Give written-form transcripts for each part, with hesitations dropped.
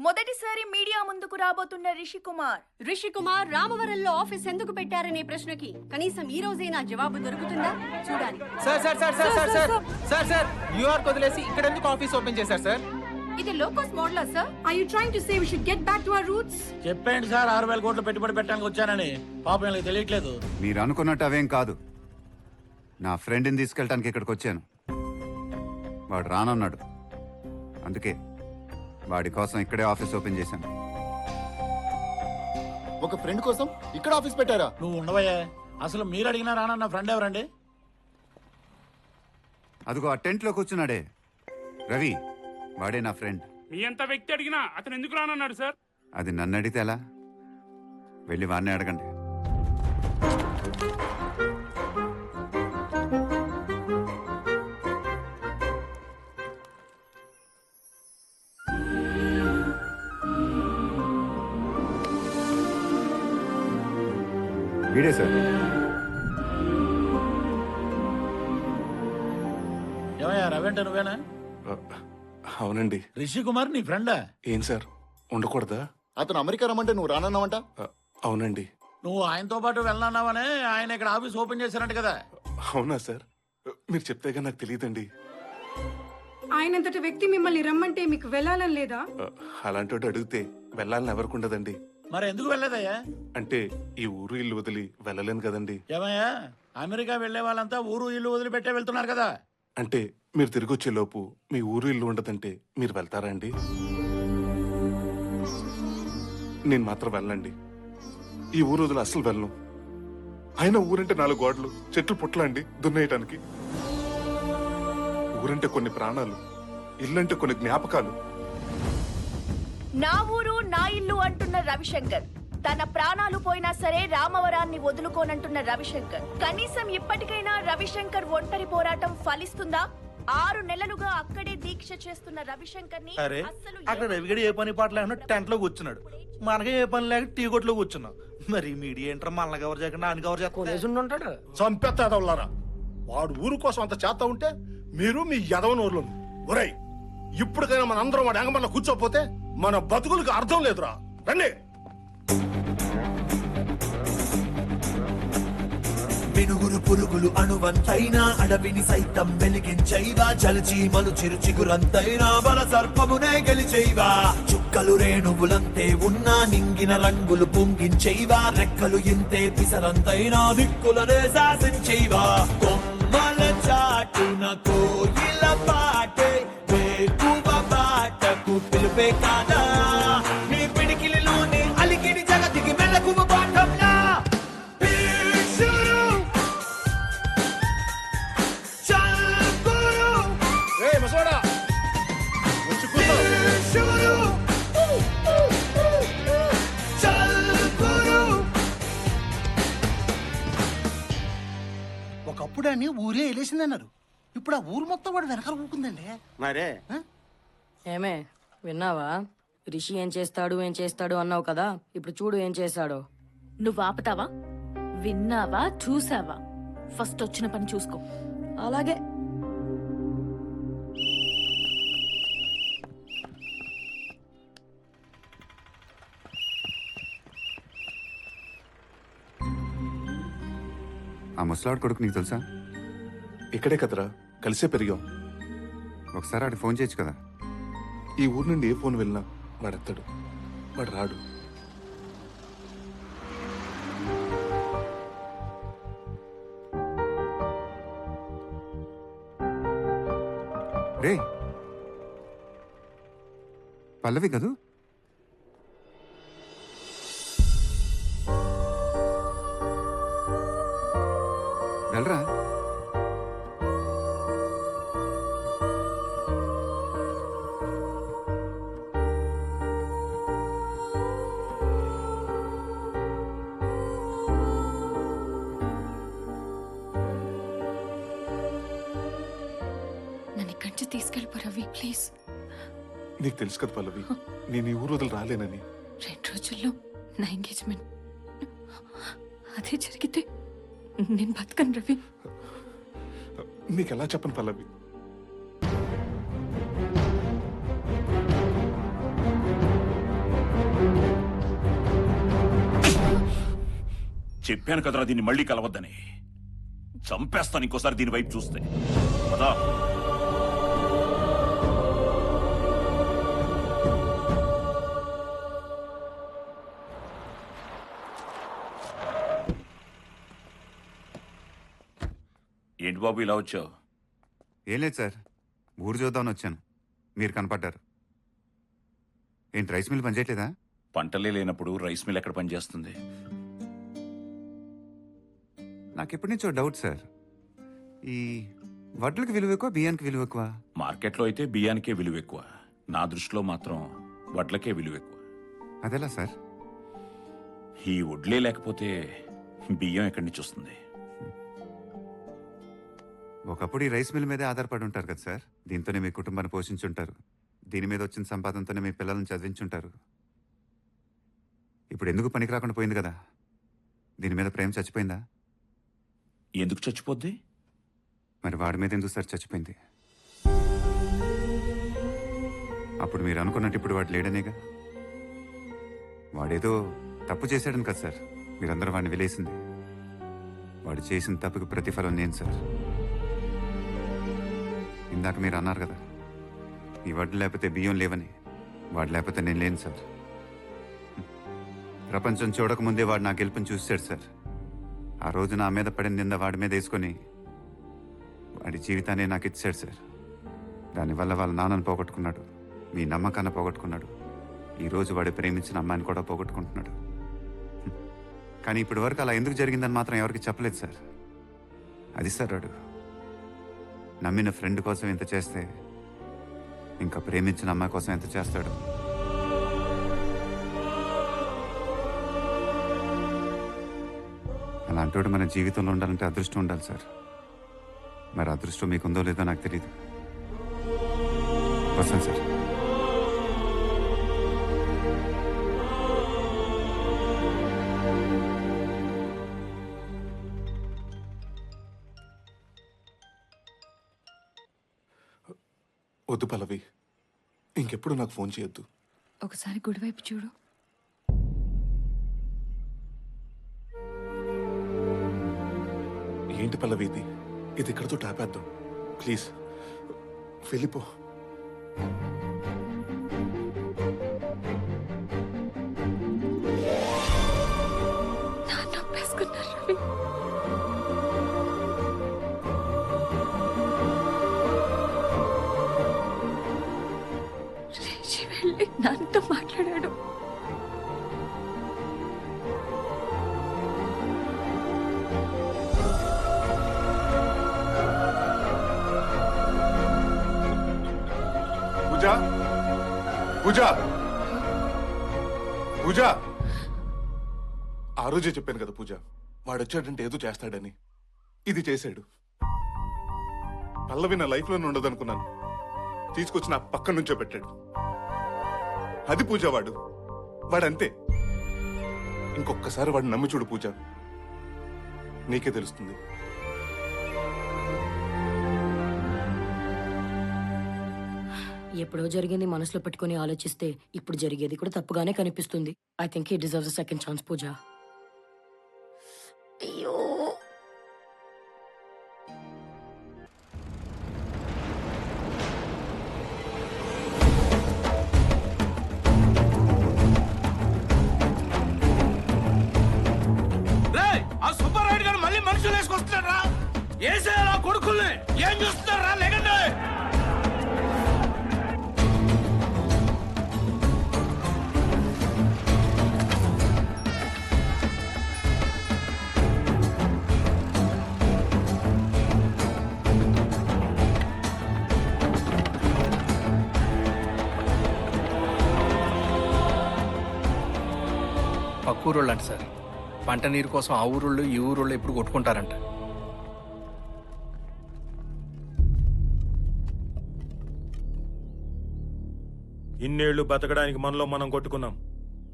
మొదటిసారి మీడియా ముందుకు రాబోతున్న రిషి కుమార్ రామవరంలో ఆఫీస్ ఎందుకు పెట్టారనే ప్రశ్నకి కనీసం ఈ రోజైనా జవాబు దొరుకుతుందా చూడాలి. సార్ న్యూయార్క్ వదిలేసి ఇక్కడ ఎందుకు ఆఫీస్ ఓపెన్ చేశారు సార్? ఇది locus model sir. Are you trying to say we should get back to our roots? చెప్పండి సార్, 6,000 కోట్లు పెట్టుబడి పెట్టడానికి వచ్చానని. పాపం వీళ్ళకి తెలియట్లేదు. మీరు అనుకున్నట్టు అవేం కాదు. నా ఫ్రెండ్ని తీసుకెళ్ళడానికి ఇక్కడికి వచ్చాను. వాడు రానన్నాడు, అందుకే వాడి కోసం ఇక్కడే ఆఫీస్ ఓపెన్ చేశాను. ఒక ఫ్రెండ్ కోసం ఇక్కడ ఆఫీస్ పెట్టారా? నువ్వు ఉండవయ్యా. అసలు మీరు అడిగినా రానన్న ఫ్రెండ్ ఎవరండి? అదిగో ఆ టెంట్లో కూర్చున్నాడే రవి, వాడే నా ఫ్రెండ్. మీ అంత వ్యక్తి అడిగినా అతను ఎందుకు రానన్నాడు సార్? అది నన్ను అడిగితే ఎలా? వెళ్ళి వాడిని అడగండి. వీడే సార్. ఏమయ్యా రవి అంటే నువ్వేనా? అవునండి. రిషి కుమార్ నీ ఫ్రెండా? ఏం సార్ ఉండకూడదా? అతను అమెరికా రమ్మంటే నువ్వు రానన్నావంట. అవునండి. నువ్వు ఆయనతో పాటు వెళ్ళన్నావనే ఆయన ఇక్కడ ఆఫీస్ ఓపెన్ చేశారంట కదా? అవునా సార్? మీరు చెప్తేగా నాకు తెలియదండి. ఆయనంతటి వ్యక్తి మిమ్మల్ని రమ్మంటే మీకు వెళ్ళాలని లేదా? అలాంటి అడిగితే వెళ్ళాలని ఎవరికి ఉండదండి. మరి ఎందుకు వెళ్ళలేదయ్యా? అంటే ఈ ఊరు ఇల్లు వదిలి వెళ్ళలేను కదండి. ఏమయ్యా, అమెరికా వెళ్లే వాళ్ళంతా ఊరు ఇల్లు వదిలిపెట్టే వెళ్తున్నారు కదా? అంటే మీరు తిరిగి వచ్చే లోపు మీ ఊరు ఇల్లు ఉండదంటే మీరు వెళ్తారా అండి? నేను మాత్రం వెళ్ళండి. ఈ ఊరు వదిలి అస్సలు వెళ్ళను. అయినా ఊరంటే 4 గోడలు, చెట్లు పుట్లండి దున్నేయటానికి. ఊరంటే కొన్ని ప్రాణాలు, ఇల్లంటే కొన్ని జ్ఞాపకాలు. నా ఊరు నా ఇల్లు అంటున్న రవిశంకర్, తన ప్రాణాలు పోయినా సరే రామవరాన్ని వదులుకోనంటున్న రవిశంకర్. కనీసం ఇప్పటికైనా రవిశంకర్ ఒంటరి పోరాటం ఫలిస్తుందా? 6 నెలలుగా అక్కడే దీక్ష చేస్తున్న రవిశంకర్ ని అక్కడ రవిగడి ఏ పని పాట లేకుండా టెంట్ లో కూర్చున్నాడు, మనకి ఏ పని లేక టీ కొట్లో కూర్చున్నాం. మరి మీడియా ఏంటారు మనల్ని కవర్ చేయకుండా ఆయన కవర్ చేస్తాడు. చంపేస్తాదవులారా. వాడు ఊరు కోసం అంత చేత ఉంటే మీరు మీ యదవనూరులో ఒరై ఇప్పటికైనా మన అందరం వాడి అంగమల్ల కూర్చోపోతే మన బతుకులకు అర్థం లేదురా. రండి. మినుగురు పురుగులు అణువంతైనా అడవిని సైతం వెలిగించైవా. జలచీమలు చిరుచిగురంతైనా బల సర్పమునే గెలిచైవా. చుక్కలు రేణువులంతే ఉన్నా నింగిన రంగులు పొంగించైవా. రెక్కలు ఇంతే పిసరంతైనా దిక్కులనే శాసించైవా. కొమ్మల చాటున కోయిల పాటే వేకువ బాటకు పిలుపే కాదా. నీ పిడికిలిలోని అలికిడి జగతికి మెలకువ పాఠంలా. ఒకప్పుడు అని ఊరే వెళ్ళేసిందన్నారు, ఇప్పుడు ఆ ఊరు మొత్తం వాడు వెనకాల ఊరుకుందండి. మరే ఏమే విన్నావా? రిషి ఏం చేస్తాడు అన్నావు కదా, ఇప్పుడు చూడు ఏం చేశాడో. నువ్వు ఆపుతావా? విన్నావా? చూసావా? ఫస్ట్ వచ్చిన పని చూసుకో. అలాగే. ఆ ముసలాడు కొడుకు నీకు తెలుసా? ఇక్కడే కదరా, కలిసే పెరిగాం. ఒకసారి ఆడికి ఫోన్ చేయొచ్చు కదా. ఈ ఊరు నుండి ఏ ఫోన్ వెళ్ళినా వాడు ఎత్తాడు, వాడు రాడు. రే పల్లవి కదూ? వెళ్ళరా. నన్ను ఇక్కడి నుంచి తీసుకెళ్ళిపో రవి, ప్లీజ్. నీకు తెలుసు కదా పల్లవి, నేను ఈ ఊరు వదిలి రాలేనని. 2 రోజుల్లో నా ఎంగేజ్మెంట్. అదే జరిగితే నేను బతకను రవి. నీకెలా చెప్పను పల్లవి? చెప్పాను కదరా దీన్ని మళ్ళీ కలవద్దని. చంపేస్తాను ఇంకోసారి దీని వైపు చూస్తే. పదా. ఏంటి బాబు ఇలా వచ్చావు? ఏం లేదు సార్, ఊరు చూద్దామని వచ్చాను. మీరు కనపడ్డారు. ఏంటి రైస్ మిల్ పనిచేయట్లేదా? పంటలే లేనప్పుడు రైస్ మిల్ ఎక్కడ పనిచేస్తుంది? నాకు ఎప్పటి నుంచో డౌట్ సార్, ఈ వడ్లకి విలువ ఎక్కువ, బియ్యానికి విలువ ఎక్కువ? మార్కెట్లో అయితే బియ్యానికే విలువ ఎక్కువ, నా దృష్టిలో మాత్రం వడ్లకే విలువ ఎక్కువ. అదెలా సార్? ఈ వడ్లే లేకపోతే బియ్యం ఎక్కడి నుంచి వస్తుంది? ఒకప్పుడు ఈ రైస్ మిల్ మీదే ఆధారపడి ఉంటారు కదా సార్. దీంతోనే మీ కుటుంబాన్ని పోషించుంటారు. దీని మీద వచ్చిన సంపాదనతోనే మీ పిల్లల్ని చదివించుంటారు. ఇప్పుడు ఎందుకు పనికి రాకుండా పోయింది కదా? దీని మీద ప్రేమ చచ్చిపోయిందా? ఎందుకు చచ్చిపోద్ది? మరి వాడి మీద ఎందుకు సార్ చచ్చిపోయింది? అప్పుడు మీరు అనుకున్నట్టు ఇప్పుడు వాడు లేడనేగా. వాడేదో తప్పు చేశాడని కదా సార్ మీరందరూ వాడిని వెలేసింది. వాడు చేసిన తప్పుకి ప్రతిఫలం నేను సార్. ఇందాక మీరు అన్నారు కదా, ఈ వడ్లు లేకపోతే బియ్యం లేవని. వాడు లేకపోతే నేను లేను సార్. ప్రపంచం చూడకముందే వాడు నా గెలుపుని చూశాడు సార్. ఆ రోజు నా మీద పడిన నింద వాడి మీద వేసుకొని వాడి జీవితాన్ని నాకు ఇచ్చాడు సార్. దానివల్ల వాళ్ళ నాన్నను పోగొట్టుకున్నాడు, మీ నమ్మకాన్ని పోగొట్టుకున్నాడు. ఈరోజు వాడు ప్రేమించిన అమ్మాయిని కూడా పోగొట్టుకుంటున్నాడు. కానీ ఇప్పటి వరకు అలా ఎందుకు జరిగిందని మాత్రం ఎవరికి చెప్పలేదు సార్. అది సార్ వాడు నమ్మిన ఫ్రెండ్ కోసం ఎంత చేస్తే ఇంకా ప్రేమించిన అమ్మాయి కోసం ఎంత చేస్తాడు. అలాంటి మన జీవితంలో ఉండాలంటే అదృష్టం ఉండాలి సార్. మరి అదృష్టం మీకుందో లేదో నాకు తెలియదు. వస్తాను సార్. వద్దు పల్లవి, ఇంకెప్పుడు నాకు ఫోన్ చేయొద్దు. ఒకసారి గుడివైపు చూడు. ఏంటి పల్లవి ఇది? ఇది ఇక్కడతో టాపేద్దాం ప్లీజ్. వెళ్ళిపో. నాన్నతో మాట్లాడాడు. పూజ, పూజ, పూజ. ఆ రోజే చెప్పాను కదా పూజ, వాడు వచ్చాడంటే ఏదో చేస్తాడని. ఇది చేశాడు. పల్లవి నా లైఫ్లోనే ఉండదనుకున్నాను, తీసుకొచ్చి నా పక్కన నుంచో పెట్టాడు. అది పూజ, వాడంతే. ఇంకొక్కసారి వాడు నమ్మి చూడు పూజ, నీకే తెలుస్తుంది. ఎప్పుడో జరిగింది మనసులో పెట్టుకుని ఆలోచిస్తే ఇప్పుడు జరిగేది కూడా తప్పుగానే కనిపిస్తుంది. I think he deserves a second chance Pooja. అయ్యో, ఆ సుబ్బారాయుడు గారు మళ్ళీ మనుషులు వేసుకొస్తున్నారా? ఏసేయాలా కొడుకుల్ని? ఏం చూస్తున్నారా? లేకండి. పక్కూరోళ్ళు అంట సార్, పంట నీరు కోసం ఆ ఊరోళ్ళు ఈ ఊరోళ్ళు ఎప్పుడు కొట్టుకుంటారంట. ఇన్నేళ్లు బతకడానికి మనలో మనం కొట్టుకున్నాం.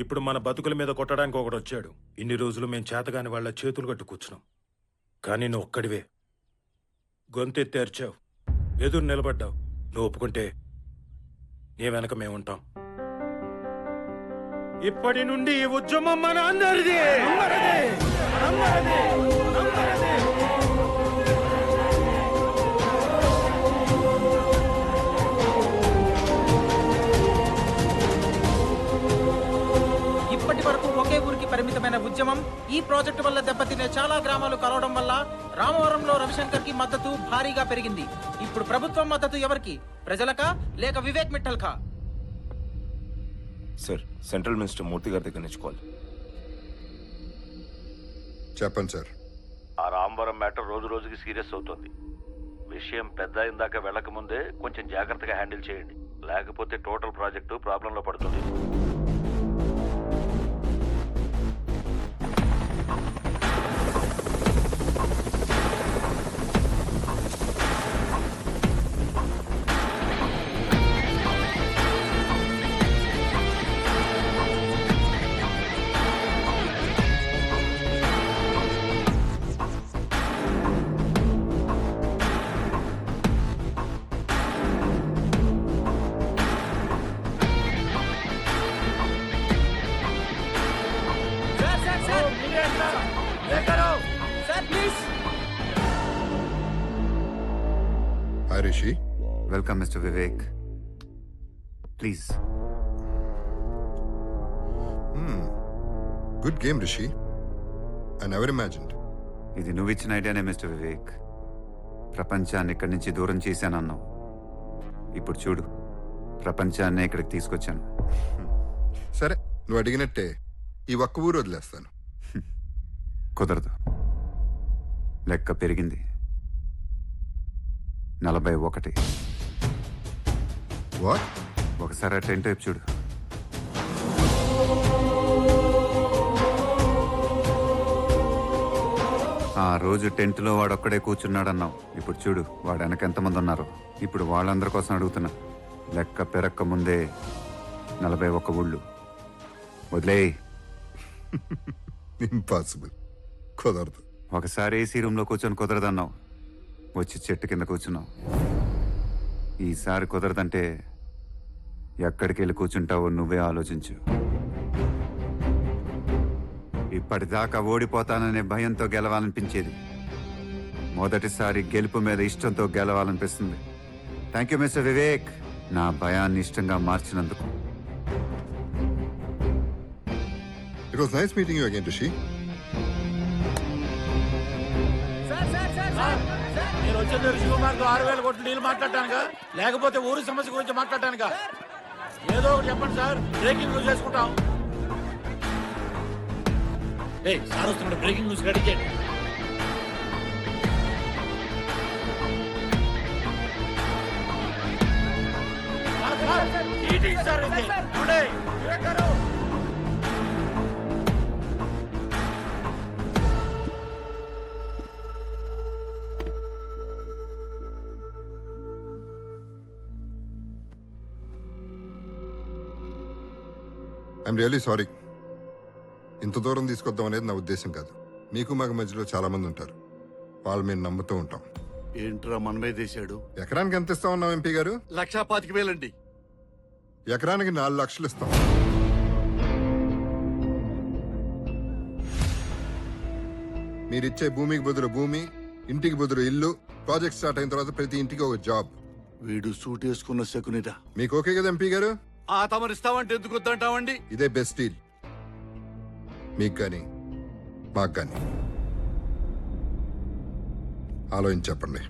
ఇప్పుడు మన బతుకుల మీద కొట్టడానికి ఒకడు వచ్చాడు. ఇన్ని రోజులు మేం చేతగాని వాళ్ళ చేతులు కట్టు కూర్చున్నాం. కానీ నువ్వు ఒక్కడివే గొంతెత్తేర్చావు, ఎదురు నిలబడ్డావు. నువ్వు ఒప్పుకుంటే నీ వెనక మేముంటాం. ఇప్పటి నుండి ఈ ఉద్యమం మన అందరిది. ఇప్పటి వరకు ఒకే ఊరికి పరిమితమైన ఉద్యమం ఈ ప్రాజెక్టు వల్ల దెబ్బతినే చాలా గ్రామాలు కలవడం వల్ల రామవరంలో రవిశంకర్ కి మద్దతు భారీగా పెరిగింది. ఇప్పుడు ప్రభుత్వం మద్దతు ఎవరికి? ప్రజలకా లేక వివేక్ మిట్టల్ కా? సార్, సెంట్రల్ మినిస్టర్ మూర్తి గారి దగ్గర నుంచి కాల్. చెప్పండి సార్. ఆ రామవరం మ్యాటర్ రోజు రోజుకి సీరియస్ అవుతుంది. విషయం పెద్ద అయిందాక వెళ్ళక ముందే కొంచెం జాగ్రత్తగా హ్యాండిల్ చేయండి, లేకపోతే టోటల్ ప్రాజెక్టు ప్రాబ్లంలో పడుతుంది. Hi Rishi. Welcome mister Vivek. Please. Good game Rishi. I never imagined. ఇది నువ్వు ఇచ్చిన ఐడియానే మిస్టర్ వివేక్. ప్రపంచాన్ని ఇక్కడి నుంచి దూరం చేశానన్నావు. ఇప్పుడు చూడు, ప్రపంచాన్ని ఇక్కడికి తీసుకొచ్చాను. సరే, నువ్వు అడిగినట్టే ఈ ఒక్క ఊరు వదిలేస్తాను. కుదరదు. లెక్క పెరిగింది. 41. వాట్? ఒకసారి ఆ టెంట్ వైపు చూడు. ఆ రోజు టెంట్లో వాడొక్కడే కూర్చున్నాడన్నావు. ఇప్పుడు చూడు, వాడు వెనక ఎంతమంది ఉన్నారు. ఇప్పుడు వాళ్ళందరి కోసం అడుగుతున్నా. లెక్క పెరక్క ముందే 41 ఊళ్ళు. వదిలేయ్. ఇంపాసిబుల్. కుదరదు. ఒకసారి ఏసీ రూమ్లో కూర్చొని కుదరదన్నావు. వచ్చి చెట్టు కింద కూర్చున్నావు. ఈసారి కుదరదంటే ఎక్కడికి వెళ్ళి కూర్చుంటావో నువ్వే ఆలోచించు. ఇప్పటిదాకా ఓడిపోతాననే భయంతో గెలవాలనిపించేది. మొదటిసారి గెలుపు మీద ఇష్టంతో గెలవాలనిపిస్తుంది. థ్యాంక్ యూ మిస్టర్ వివేక్, నా భయాన్ని ఇష్టంగా మార్చినందుకు. It was nice meeting you again Rishi. నేను వచ్చేది రిషి కుమార్తో 6,000 కోట్లు డీల్ మాట్లాడటానుగా, లేకపోతే ఊరి సమస్య గురించి మాట్లాడటానుగా? ఏదో ఒకటి చెప్పండి సార్, బ్రేకింగ్ న్యూస్ చేసుకుంటాం. సార్ వస్తున్నాడు, బ్రేకింగ్ న్యూస్ రెడీ చేయండి. Sir I'm really sorry. ఇంత దూరం తీసుకొద్దాం అనేది నా ఉద్దేశం కాదు. మీకు మాకు మధ్యలో చాలా మంది ఉంటారు. వాళ్ళు మేము నమ్ముతూ ఉంటాం. ఏంట్రా మనమే చేశాడు? ఎకరానికి ఎంత ఇస్తా ఉన్నాం ఎంపీ గారు? 1,25,000 అండి. ఎకరానికి 4 లక్షలు ఇస్తాం. మీరిచ్చే భూమికి బదులు భూమి, ఇంటికి బదులు ఇల్లు, ప్రాజెక్ట్ స్టార్ట్ అయిన తర్వాత ప్రతి ఇంటికి ఒక జాబ్. వీడు సూట్ వేసుకున్న శకునిట. మీకు ఓకే కదా ఎంపీ గారు? తమరిస్తామంటే ఎందుకు వద్దంటామండి? ఇదే బెస్ట్ డీల్ మీకు కానీ మాకు కానీ. ఆలోచించి చెప్పండి.